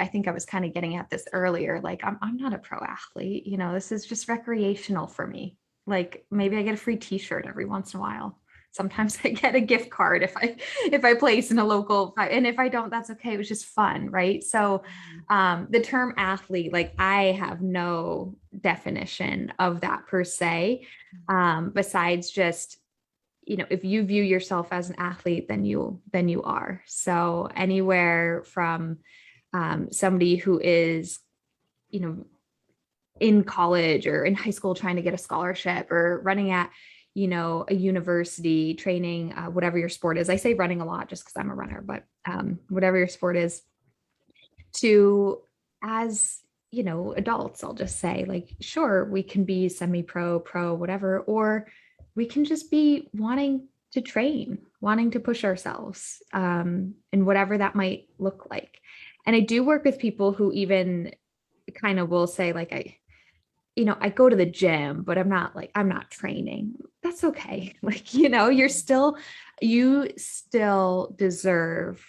think I was kind of getting at this earlier. Like, I'm not a pro athlete, this is just recreational for me. Like maybe I get a free t-shirt every once in a while. Sometimes I get a gift card if I place in a local, and if I don't, that's okay. It was just fun. Right. So the term athlete, like I have no definition of that per se, besides just, if you view yourself as an athlete, then you are. So anywhere from somebody who is, in college or in high school trying to get a scholarship, or running at, a university training, whatever your sport is. I say running a lot just because I'm a runner, but whatever your sport is, to, as adults, I'll just say, like, sure, we can be semi-pro, pro, whatever, or we can just be wanting to train, wanting to push ourselves, and whatever that might look like. And I do work with people who even kind of will say, like, I go to the gym, but I'm not training. That's okay. Like, you still deserve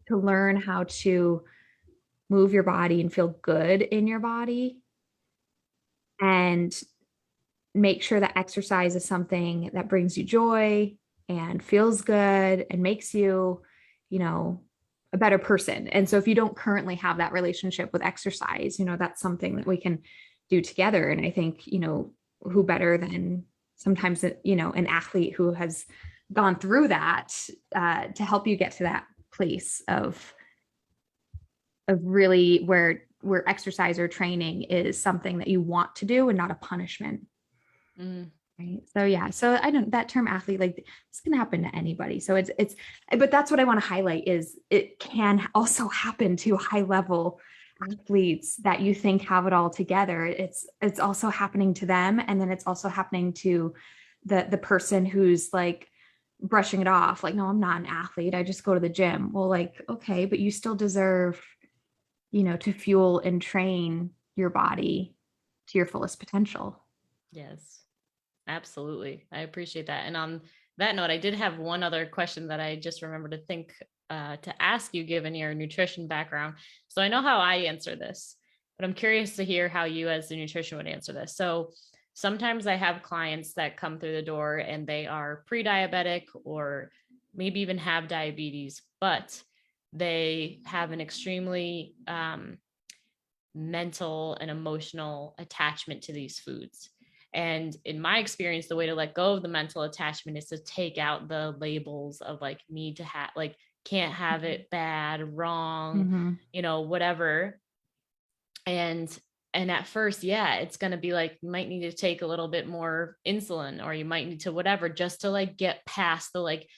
to learn how to move your body and feel good in your body, and make sure that exercise is something that brings you joy and feels good and makes you, a better person. And so if you don't currently have that relationship with exercise, that's something that we can do together. And I think, who better than sometimes, an athlete who has gone through that, to help you get to that place of really where where exercise or training is something that you want to do and not a punishment. Mm. Right. So yeah. So I don't, that term athlete, like it's going to happen to anybody. So but that's what I want to highlight is it can also happen to high level athletes that you think have it all together. It's also happening to them. And then it's also happening to the person who's like brushing it off. Like, no, I'm not an athlete. I just go to the gym. Well, like, okay, but you still deserve, to fuel and train your body to your fullest potential. Yes, absolutely. I appreciate that. And on that note, I did have one other question that I just remembered to ask you, given your nutrition background. So I know how I answer this, but I'm curious to hear how you as the nutrition would answer this. So sometimes I have clients that come through the door and they are pre-diabetic or maybe even have diabetes, but they have an extremely mental and emotional attachment to these foods. And in my experience, the way to let go of the mental attachment is to take out the labels of like need to have, like can't have it, bad, wrong, whatever. And at first, yeah, it's going to be like, you might need to take a little bit more insulin, or you might need to whatever, just to like get past the like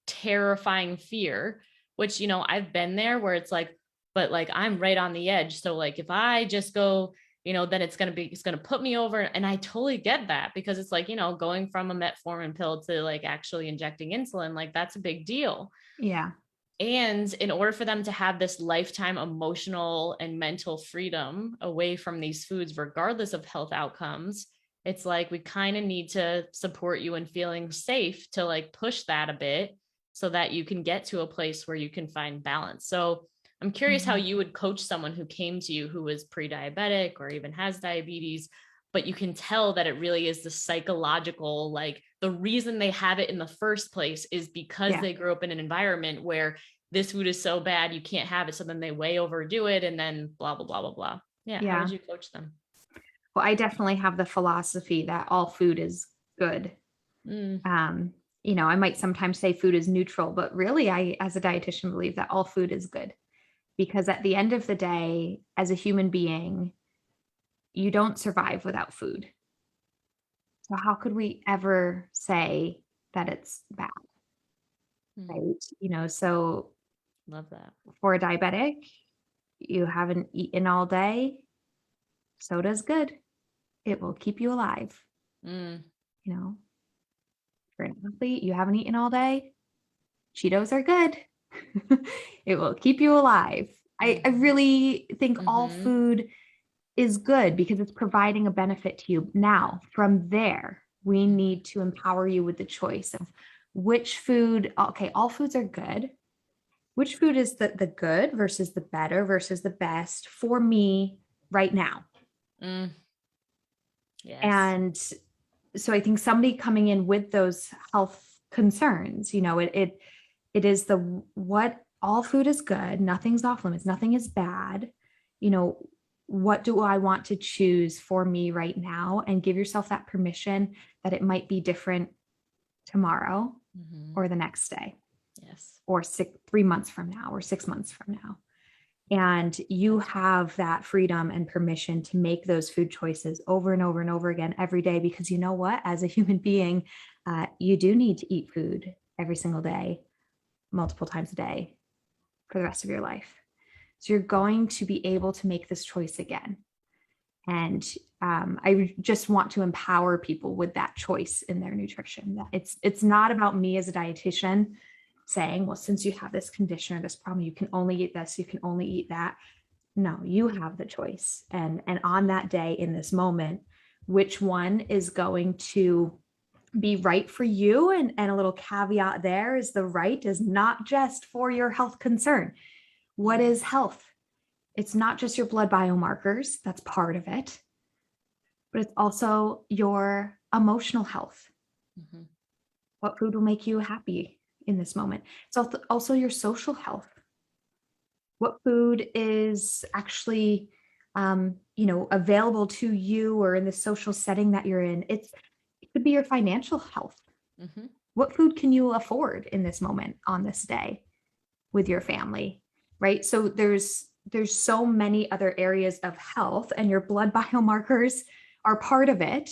terrifying fear, which, I've been there where it's like, but like, I'm right on the edge. So like, if I just go, then it's going to put me over. And I totally get that, because it's like, going from a metformin pill to like actually injecting insulin, like that's a big deal. Yeah. And in order for them to have this lifetime emotional and mental freedom away from these foods, regardless of health outcomes, it's like we kind of need to support you in feeling safe to like push that a bit so that you can get to a place where you can find balance. So I'm curious how you would coach someone who came to you who was pre-diabetic or even has diabetes, but you can tell that it really is the psychological, like the reason they have it in the first place is because they grew up in an environment where this food is so bad, you can't have it. So then they way overdo it and then blah, blah, blah, blah, blah. Yeah. How would you coach them? Well, I definitely have the philosophy that all food is good. I might sometimes say food is neutral, but really I, as a dietitian, believe that all food is good, because at the end of the day, as a human being, you don't survive without food. So how could we ever say that it's bad? Right. So love that. For a diabetic, you haven't eaten all day. Soda's good. It will keep you alive. For an athlete, you haven't eaten all day. Cheetos are good. It will keep you alive. I really think all food is good because it's providing a benefit to you. Now, from there, we need to empower you with the choice of which food, okay, all foods are good. Which food is the good versus the better versus the best for me right now? Yes. And so I think somebody coming in with those health concerns, it is what all food is good. Nothing's off limits. Nothing is bad. What do I want to choose for me right now? And give yourself that permission that it might be different tomorrow or the next day. Yes. Or 3 months from now or 6 months from now. And you have that freedom and permission to make those food choices over and over and over again every day, because you know what, as a human being, you do need to eat food every single day, multiple times a day for the rest of your life. So you're going to be able to make this choice again. And I just want to empower people with that choice in their nutrition. That it's not about me as a dietitian saying, well, since you have this condition or this problem, you can only eat this, you can only eat that. No, you have the choice. And on that day, in this moment, which one is going to be right for you? And a little caveat there is the right is not just for your health concern. What is health? It's not just your blood biomarkers, that's part of it, but it's also your emotional health. What food will make you happy in this moment? It's also your social health. What food is actually, available to you or in the social setting that you're in? It could be your financial health. What food can you afford in this moment on this day with your family? Right. So there's there's so many other areas of health, and your blood biomarkers are part of it.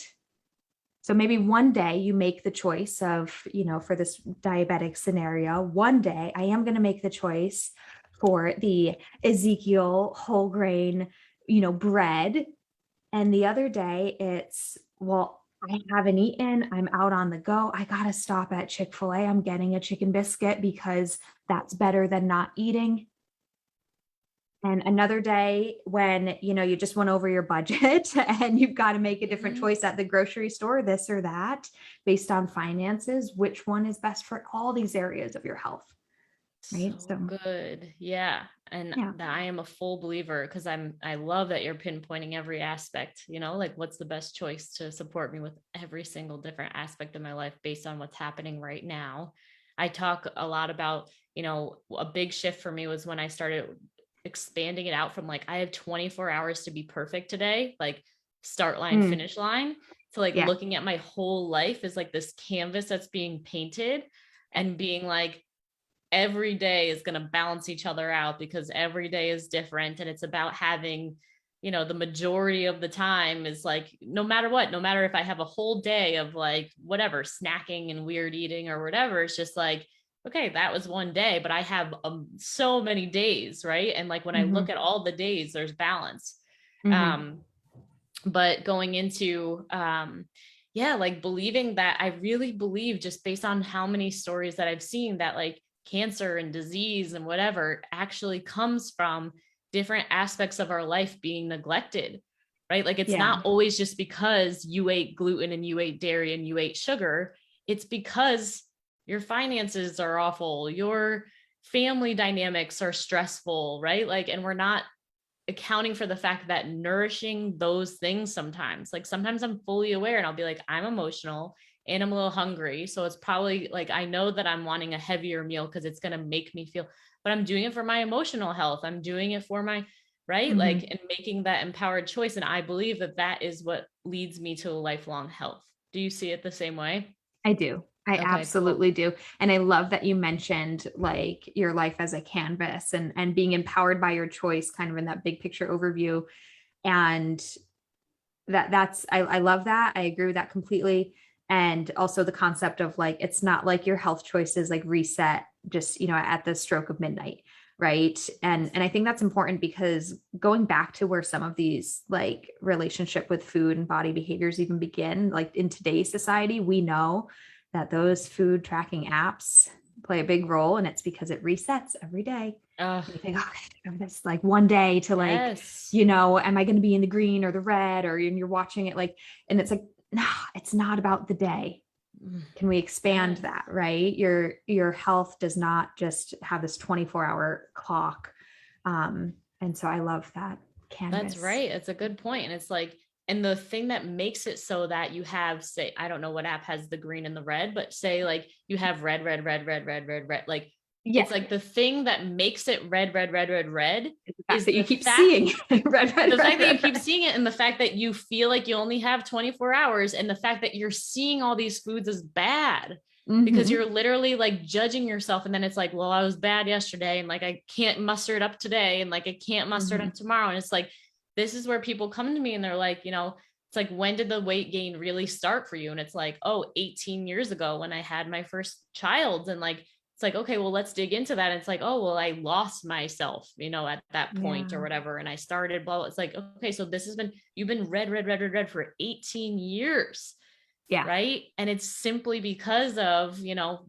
So maybe one day you make the choice of, for this diabetic scenario, one day I am going to make the choice for the Ezekiel whole grain, bread. And the other day it's, well, I haven't eaten. I'm out on the go. I got to stop at Chick-fil-A. I'm getting a chicken biscuit because that's better than not eating. And another day when, you just went over your budget and you've got to make a different choice at the grocery store, this or that, based on finances, which one is best for all these areas of your health. Right. So good. Yeah. And I am a full believer, because I love that you're pinpointing every aspect, like what's the best choice to support me with every single different aspect of my life based on what's happening right now. I talk a lot about, a big shift for me was when I started expanding it out from like, I have 24 hours to be perfect today, like start line, finish line, to like looking at my whole life as like this canvas that's being painted, and being like, every day is going to balance each other out, because every day is different. And it's about having, the majority of the time is like, no matter what, no matter if I have a whole day of like whatever snacking and weird eating or whatever, it's just like, okay, that was one day, but I have so many days. Right. And like, when I look at all the days, there's balance. But going into, like believing that, I really believe, just based on how many stories that I've seen, that like cancer and disease and whatever actually comes from different aspects of our life being neglected, right? Like it's not always just because you ate gluten and you ate dairy and you ate sugar. It's because your finances are awful, your family dynamics are stressful, right? Like, and we're not accounting for the fact that nourishing those things sometimes I'm fully aware, and I'll be like, I'm emotional and I'm a little hungry. So it's probably like, I know that I'm wanting a heavier meal because it's going to make me feel, but I'm doing it for my emotional health. I'm doing it for my, right. Like, and making that empowered choice. And I believe that that is what leads me to a lifelong health. Do you see it the same way? I do. I absolutely do. And I love that you mentioned like your life as a canvas, and being empowered by your choice, kind of in that big picture overview. And I love that. I agree with that completely. And also the concept of like, it's not like your health choices like reset just, at the stroke of midnight. Right. And I think that's important, because going back to where some of these like relationship with food and body behaviors even begin, like in today's society, we know that those food tracking apps play a big role, and it's because it resets every day. You think, oh, this like one day to like, am I going to be in the green or the red, or you're watching it like, and it's like, no, it's not about the day. Can we expand that, right? Your health does not just have this 24-hour clock. And so I love that canvas. That's right. It's a good point. And it's like, and the thing that makes it so that you have, say, I don't know what app has the green and the red, but say like you have red, red, red, red, red, red, red, like, it's like the thing that makes it red, red, red, red, red is that you keep seeing red, red, the red, fact red, that you keep seeing it, and the fact that you feel like you only have 24 hours, and the fact that you're seeing all these foods as bad because you're literally like judging yourself. And then it's like, well, I was bad yesterday, and like, I can't muster it up today, and like, I can't muster it up tomorrow. And it's like, this is where people come to me and they're like, it's like, when did the weight gain really start for you? And it's like, 18 years ago when I had my first child. And like, it's like, okay, well, let's dig into that. And it's like, oh, well, I lost myself, at that point or whatever. And I started, blah, blah. It's like, okay, so you've been red, red, red, red, red for 18 years. Yeah. Right. And it's simply because of,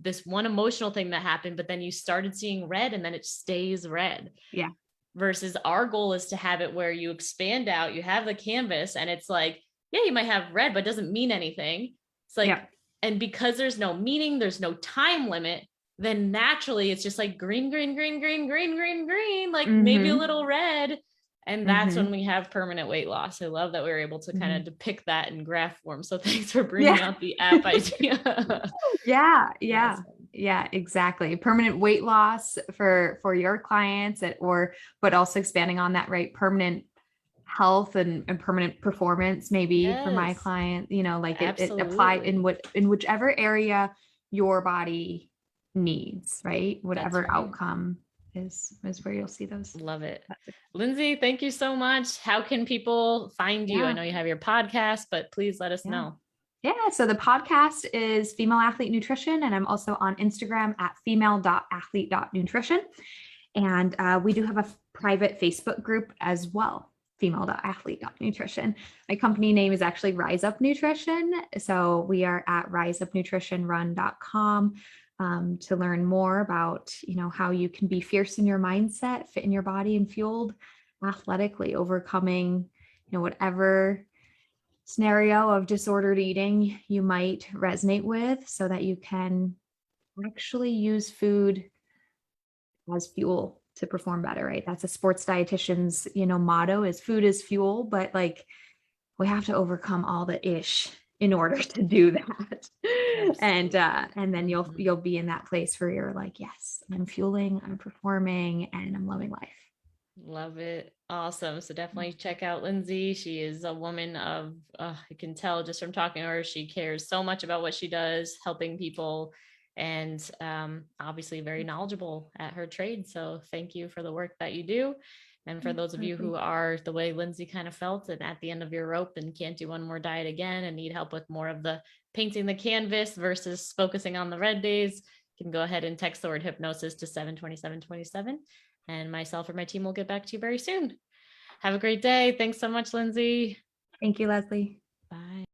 this one emotional thing that happened, but then you started seeing red, and then it stays red. Yeah. Versus our goal is to have it where you expand out, you have the canvas, and it's like, yeah, you might have red, but it doesn't mean anything. It's like, and because there's no meaning, there's no time limit, then naturally it's just like green, green, green, green, green, green, green, like maybe a little red. And that's when we have permanent weight loss. I love that we were able to kind of depict that in graph form. So thanks for bringing out the app idea. Yeah, exactly. Permanent weight loss for your clients, but also expanding on that, right? Permanent health and permanent performance, maybe for my client, like it apply in whichever area your body needs, right? Whatever outcome is where you'll see those. Love it. Lindsey, thank you so much. How can people find you? I know you have your podcast, but please let us know. Yeah, so the podcast is Female Athlete Nutrition, and I'm also on Instagram at female.athlete.nutrition. And we do have a private Facebook group as well, female.athlete.nutrition. My company name is actually Rise Up Nutrition. So we are at riseupnutritionrun.com to learn more about, how you can be fierce in your mindset, fit in your body, and fueled athletically, overcoming, whatever scenario of disordered eating you might resonate with, so that you can actually use food as fuel to perform better, right? That's a sports dietitian's, motto is food is fuel, but like we have to overcome all the ish in order to do that. And then you'll be in that place where you're like, yes, I'm fueling, I'm performing, and I'm loving life. Love it. Awesome. So definitely check out Lindsey. She is a woman of, I can tell just from talking to her, she cares so much about what she does, helping people, and obviously very knowledgeable at her trade. So thank you for the work that you do. And for those of you who are the way Lindsey kind of felt and at the end of your rope and can't do one more diet again and need help with more of the painting the canvas versus focusing on the red days, you can go ahead and text the word hypnosis to 72727. And myself or my team will get back to you very soon. Have a great day. Thanks so much, Lindsey. Thank you, Leslie. Bye.